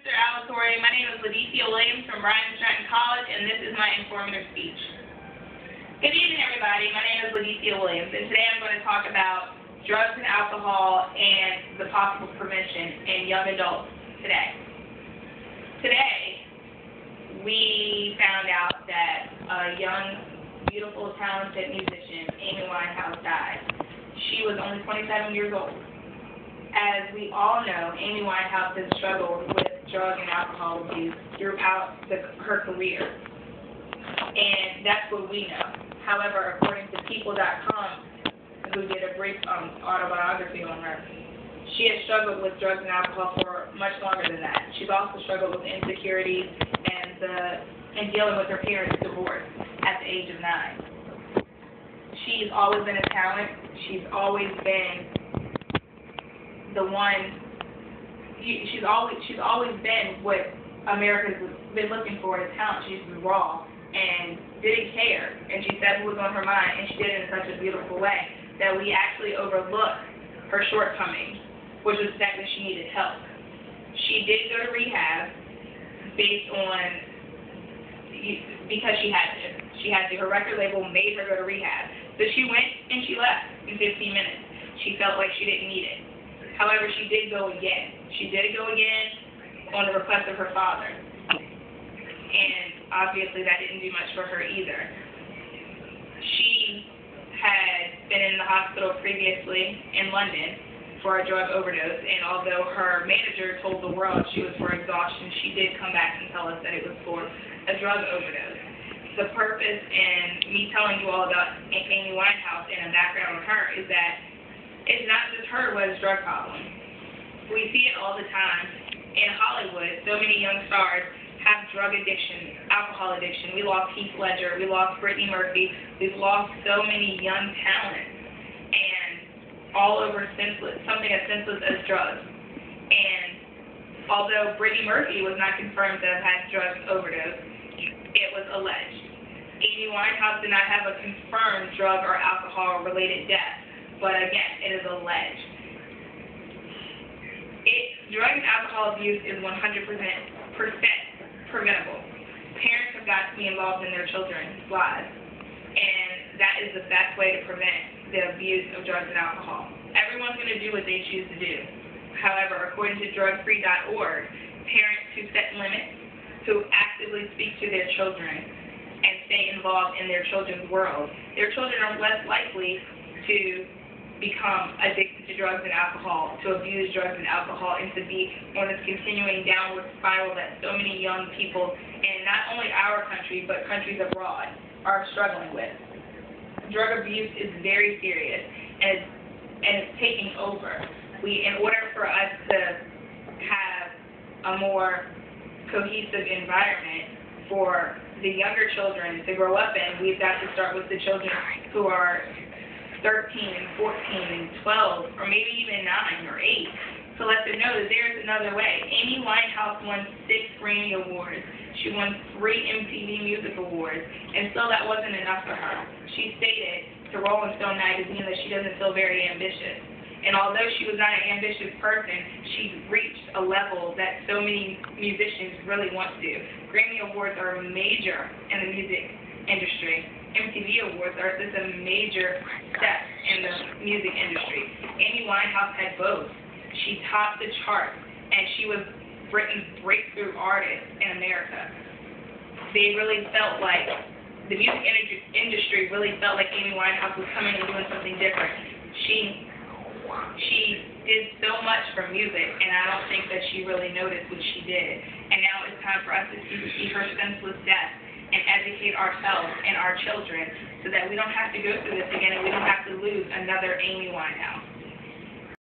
Mr. Alatorre. My name is Ladithia Williams from Bryan Stratton College, and this is my informative speech. Good evening, everybody. My name is Ladithia Williams, and today I'm going to talk about drugs and alcohol and the possible prevention in young adults today. Today, we found out that a young, beautiful, talented musician, Amy Winehouse, died. She was only 27 years old. As we all know, Amy Winehouse has struggled with drug and alcohol abuse throughout her career, and that's what we know. However, according to People.com, who did a brief autobiography on her, she has struggled with drugs and alcohol for much longer than that. She's also struggled with insecurities and dealing with her parents' divorce at the age of 9. She's always been a talent. She's always been the one. She's always been what America's been looking for, a talent. She's raw and didn't care, and she said what was on her mind, and she did it in such a beautiful way that we actually overlook her shortcomings, which was the fact that she needed help. She did go to rehab because she had to. She had to. Her record label made her go to rehab. So she went and she left in 15 minutes. She felt like she didn't need it. However, she did go again. She did go again on the request of her father. And obviously that didn't do much for her either. She had been in the hospital previously in London for a drug overdose, and although her manager told the world she was for exhaustion, she did come back and tell us that it was for a drug overdose. The purpose in me telling you all about Amy Winehouse and a background on her is that it's not just her who has a drug problem. We see it all the time in Hollywood. So many young stars have drug addiction, alcohol addiction. We lost Heath Ledger. We lost Brittany Murphy. We've lost so many young talents, and all over something as senseless as drugs. And although Brittany Murphy was not confirmed to have had drug overdose, it was alleged. Amy Winehouse did not have a confirmed drug or alcohol-related death. But again, it is alleged. Drug and alcohol abuse is 100% preventable. Parents have got to be involved in their children's lives, and that is the best way to prevent the abuse of drugs and alcohol. Everyone's going to do what they choose to do. However, according to drugfree.org, parents who set limits, who actively speak to their children and stay involved in their children's world, their children are less likely to become addicted to drugs and alcohol, to abuse drugs and alcohol, and to be on this continuing downward spiral that so many young people in not only our country, but countries abroad are struggling with. Drug abuse is very serious, and it's taking over. In order for us to have a more cohesive environment for the younger children to grow up in, we've got to start with the children who are 13 and 14 and 12, or maybe even 9 or 8, to let them know that there's another way. Amy Winehouse won 6 Grammy Awards. She won 3 MTV Music Awards, and still that wasn't enough for her. She stated to Rolling Stone magazine that she doesn't feel very ambitious. And although she was not an ambitious person, she reached a level that so many musicians really want to. Grammy Awards are major in the music industry. MTV Awards are just a major step in the music industry. Amy Winehouse had both. She topped the chart, and she was Britain's breakthrough artist in America. They really felt like, the music industry really felt like Amy Winehouse was coming and doing something different. She did so much for music, and I don't think that she really noticed what she did. And now it's time for us to see her senseless death and educate ourselves and our children so that we don't have to go through this again and we don't have to lose another Amy Winehouse.